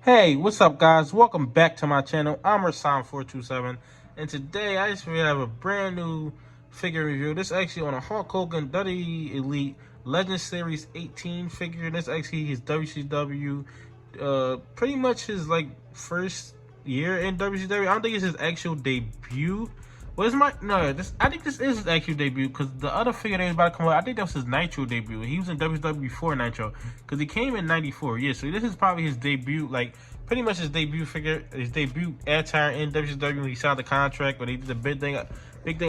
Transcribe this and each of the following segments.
Hey, what's up, guys? Welcome back to my channel. I'm Rasan427, and today I just have a brand new figure review. This is actually on a Hulk Hogan WWE Elite Legend Series 18 figure. This is actually his WCW, pretty much his first year in WCW. I don't think it's his actual debut. I think this is his actual debut, because the other figure that was about to come out, I think that was his Nitro debut. He was in WCW before Nitro, because he came in '94. Yeah, so this is probably his debut, pretty much his debut figure, his debut attire in WCW when he signed the contract, when they did the big thing.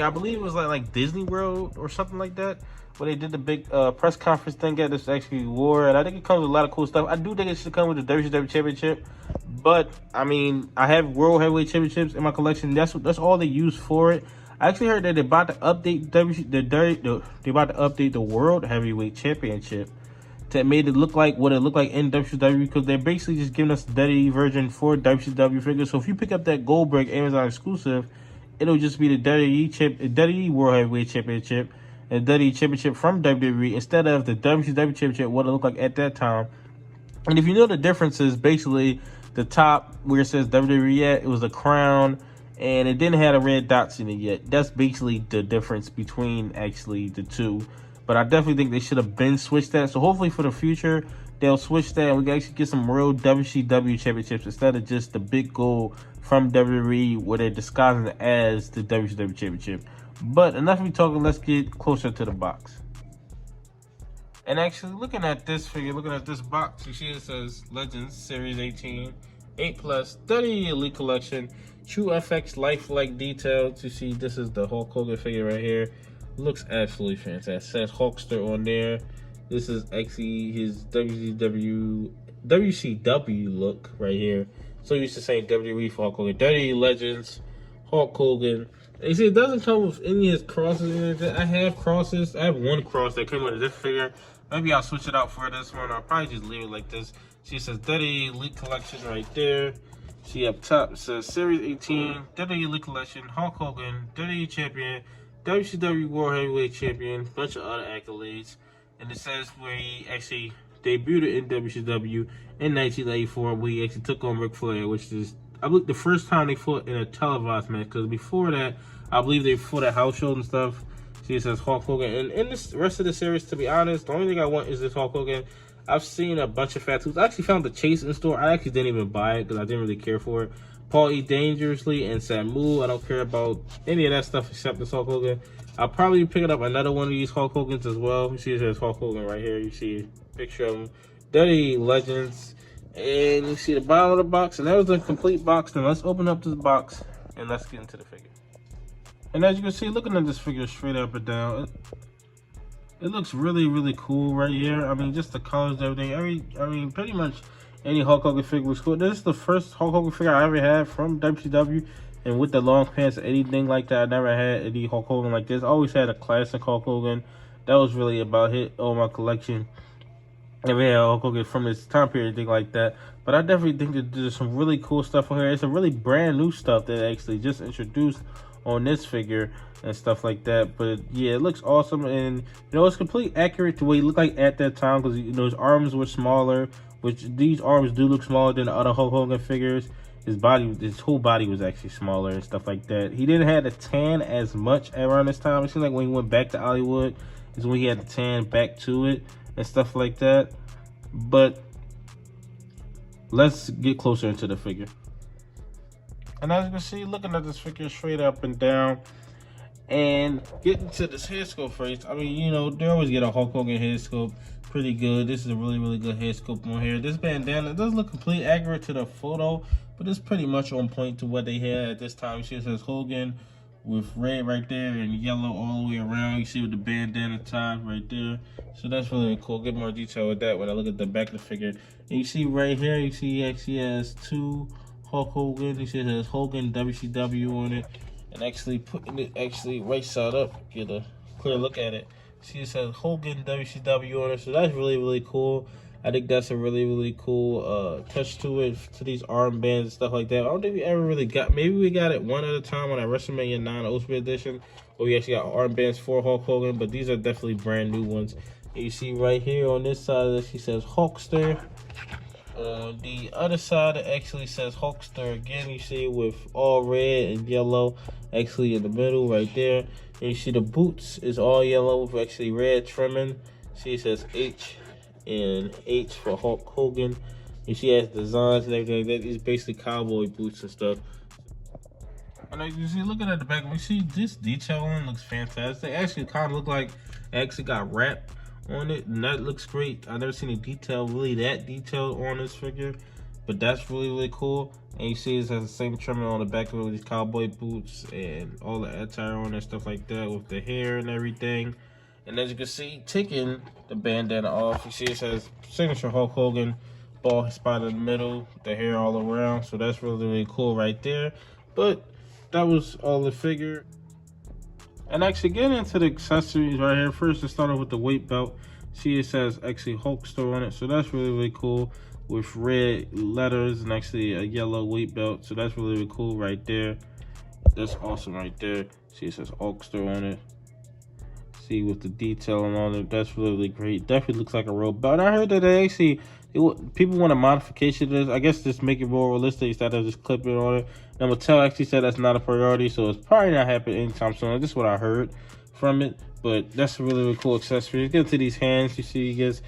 I believe it was like Disney World or something like that, where they did the big press conference thing at this actually wore, and I think it comes with a lot of cool stuff. I do think it should come with the WCW Championship, but I mean, I have World Heavyweight Championships in my collection. That's all they use for it. I actually heard that they're about to update the World Heavyweight Championship to make it look like what it looked like in WCW, because they're basically just giving us the WWE version for WCW figures. So if you pick up that Goldberg Amazon exclusive, it'll just be the WWE World Heavyweight Championship and WWE Championship from WWE instead of the WCW Championship, what it looked like at that time. And if you know the differences, basically the top where it says WWE at, it was a crown, and it didn't have the red dots in it yet. That's basically the difference between actually the two. But I definitely think they should have been switched that. So hopefully for the future, they'll switch that and we can actually get some real WCW championships instead of just the big goal from WWE where they're disguising it as the WCW championship. But enough of me talking, let's get closer to the box. And actually, looking at this figure, looking at this box, you see it says Legends Series 18, 8+, 30 Elite Collection, True FX lifelike details. You see, this is the Hulk Hogan figure right here. Looks absolutely fantastic. It says Hulkster on there. This is actually his WCW look right here. So used to saying WWE for Hulk Hogan. Dirty Legends, Hulk Hogan. You see, it doesn't come with any of his crosses. I have crosses. I have one cross that came with this figure. Maybe I'll switch it out for this one. I'll probably just leave it like this. She says Dirty Elite Collection right there. See up top, it says Series 18, Dirty Elite Collection, Hulk Hogan, Dirty Champion, WCW World Heavyweight Champion, bunch of other accolades. And it says where he actually debuted in WCW in 1994, where he actually took on Ric Flair, which is, I believe, the first time they fought in a televised match, because before that, I believe they fought at house shows and stuff. See, it says Hulk Hogan. And in this rest of the series, to be honest, the only thing I want is this Hulk Hogan. I've seen a bunch of Fat Tools. I actually found the Chase in store. I actually didn't even buy it because I didn't really care for it. Paul E. Dangerously and Samu. I don't care about any of that stuff except this Hulk Hogan. I'll probably pick up another one of these Hulk Hogans as well. You see it says Hulk Hogan right here. You see a picture of him. Dirty Legends. And you see the bottom of the box. And that was the complete box. Now let's open up this box and let's get into the figure. And as you can see, looking at this figure straight up and down, it looks really, really cool right here. I mean, just the colors, everything. I mean, pretty much any Hulk Hogan figure was cool. This is the first Hulk Hogan figure I ever had from WCW. And with the long pants or anything like that, I never had any Hulk Hogan like this. I always had a classic Hulk Hogan. That was really about it on my collection. Never had Hulk Hogan from this time period, anything like that. But I definitely think that there's some really cool stuff on here. It's some really brand new stuff that actually just introduced on this figure and stuff like that. But yeah, it looks awesome, and you know, it's completely accurate to what he looked like at that time, because you know, his arms were smaller, which these arms do look smaller than the other Hulk Hogan figures. His whole body was actually smaller and stuff like that. He didn't have the tan as much around this time. It seemed like when he went back to Hollywood is when he had the tan back to it and stuff like that. But let's get closer into the figure. And as you can see, looking at this figure straight up and down, and getting to this head sculpt first, I mean, you know, they always get a Hulk Hogan head sculpt pretty good. This is a really, really good head sculpt on here. This bandana does look completely accurate to the photo, but it's pretty much on point to what they had at this time. You see it says Hogan with red right there and yellow all the way around. You see with the bandana top right there. So that's really cool. Get more detail with that when I look at the back of the figure. And you see right here, you see he actually has two Hulk Hogan. You see it says Hogan WCW on it. And actually putting it right side up, get a clear look at it. See it says Hogan WCW on it. So that's really, really cool. I think that's a really, really cool touch to it, to these armbands and stuff like that. I don't think we ever really got, maybe we got it one at a time on our WrestleMania 9 Ultimate Edition, where we actually got armbands for Hulk Hogan, but these are definitely brand new ones. And you see right here on this side, she says Hulkster. On the other side, it actually says Hulkster again. You see with all red and yellow, actually in the middle right there. And you see the boots is all yellow with actually red trimming. See it says H and H for Hulk Hogan. You see it has designs and everything. That is basically cowboy boots and stuff. And as you see, looking at the back, we see this detailing looks fantastic. They actually kind of look like it actually got wrapped on it, and that looks great. I've never seen a detail really that detailed on this figure, but that's really cool. And you see it has the same trimming on the back of it with these cowboy boots and all the attire on and stuff like that with the hair and everything. And as you can see, taking the bandana off, you see it says signature Hulk Hogan, bald spot in the middle, the hair all around. So that's really cool right there. But that was all the figure. And actually getting into the accessories right here. First, let's start off with the weight belt. See it says actually Hulkster on it. So that's really cool with red letters and actually a yellow weight belt. So that's really cool right there. That's awesome right there. See it says Hulkster on it. See with the detail and all that. That's really great. Definitely looks like a real belt. And I heard that they actually, people want a modification of this. I guess just make it more realistic instead of just clipping on it. And Mattel actually said that's not a priority, so it's probably not happening anytime soon. This is what I heard from it, but that's a really cool accessory. Get into these hands. You see, he gets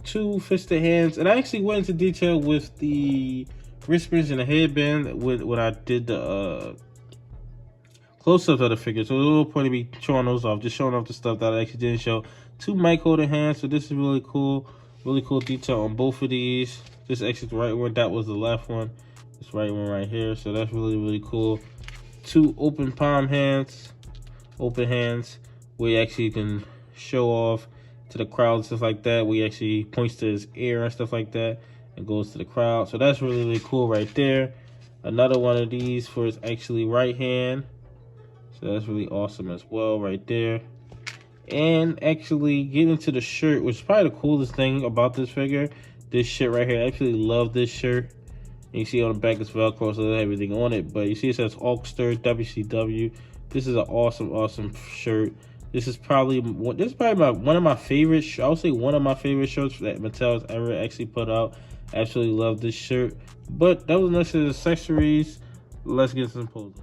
2 fisted hands, and I actually went into detail with the wristbands and the headband when I did the close-ups of the figure. So it was a little point to be showing those off, just showing off the stuff that I actually didn't show. 2 mic holder hands, so this is really cool detail on both of these. This actually the right one, that was the left one. This right one right here, so that's really cool. 2 open palm hands, open hands, where you actually can show off to the crowd and stuff like that, where he actually points to his ear and stuff like that and goes to the crowd. So that's really cool right there. Another one of these for his actually right hand. So that's really awesome as well right there. And actually get into the shirt, which is probably the coolest thing about this figure. This shirt right here, I actually love this shirt. And you see on the back it's Velcro, so there's everything on it. But you see it says Hulkster WCW. This is an awesome shirt. This is probably one of my favorite. I would say one of my favorite shirts that Mattel has ever actually put out. Absolutely love this shirt. But that was next to the accessories. Let's get some posing.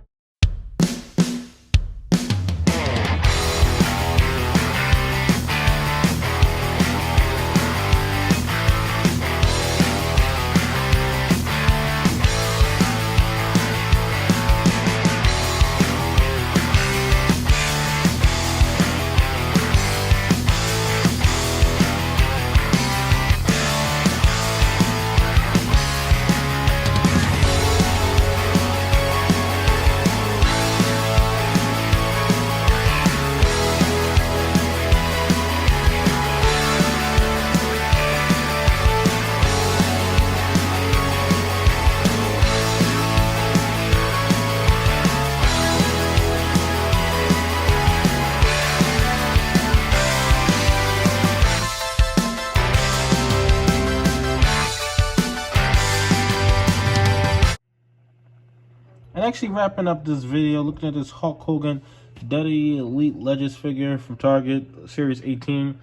And actually wrapping up this video, looking at this Hulk Hogan WWE Elite Legends figure from Target, Series 18.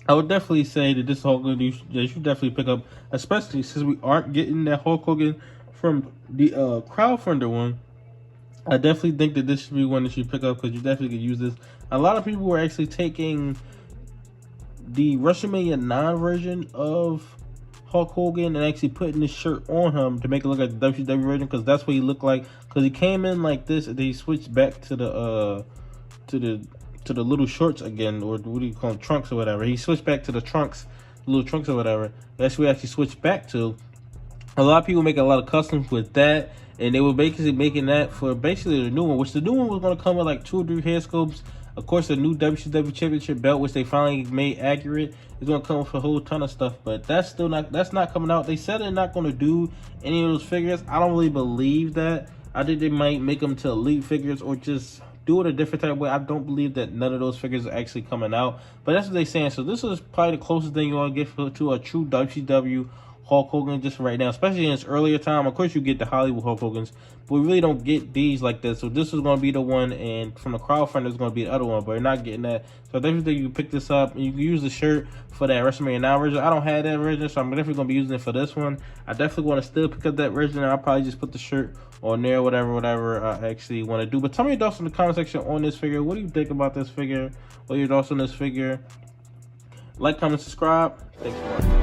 I would definitely say that this Hulk Hogan you should definitely pick up, especially since we aren't getting that Hulk Hogan from the crowdfunder one. I definitely think that this should be one that you pick up because you definitely could use this. A lot of people were actually taking the WrestleMania 9 version of Hulk Hogan and actually putting this shirt on him to make it look like the WCW version, because that's what he looked like. Because he came in like this and then he switched back to the little shorts again, or what do you call them, trunks or whatever. He switched back to the trunks, little trunks or whatever. That's what we actually switched back to. A lot of people make a lot of customs with that, and they were basically making that for basically the new one, which the new one was going to come with like 2 or 3 head sculpts. Of course, the new WCW Championship belt, which they finally made accurate, is going to come with a whole ton of stuff. But that's not coming out. They said they're not going to do any of those figures. I don't really believe that. I think they might make them to elite figures or just do it a different type of way. I don't believe that none of those figures are actually coming out. But that's what they're saying. So this is probably the closest thing you're going to get to a true WCW Hulk Hogan just right now, especially in its earlier time. Of course, you get the Hollywood Hulk Hogans, but we really don't get these like this. So this is going to be the one, and from the crowdfunder, it's going to be the other one, but you're not getting that. So I definitely think you can pick this up, and you can use the shirt for that WrestleMania Now version. I don't have that version, so I'm definitely going to be using it for this one. I definitely want to still pick up that version, and I'll probably just put the shirt on there, whatever I actually want to do. But tell me your thoughts in the comment section on this figure. What do you think about this figure? What are your thoughts on this figure? Like, comment, subscribe. Thanks for watching.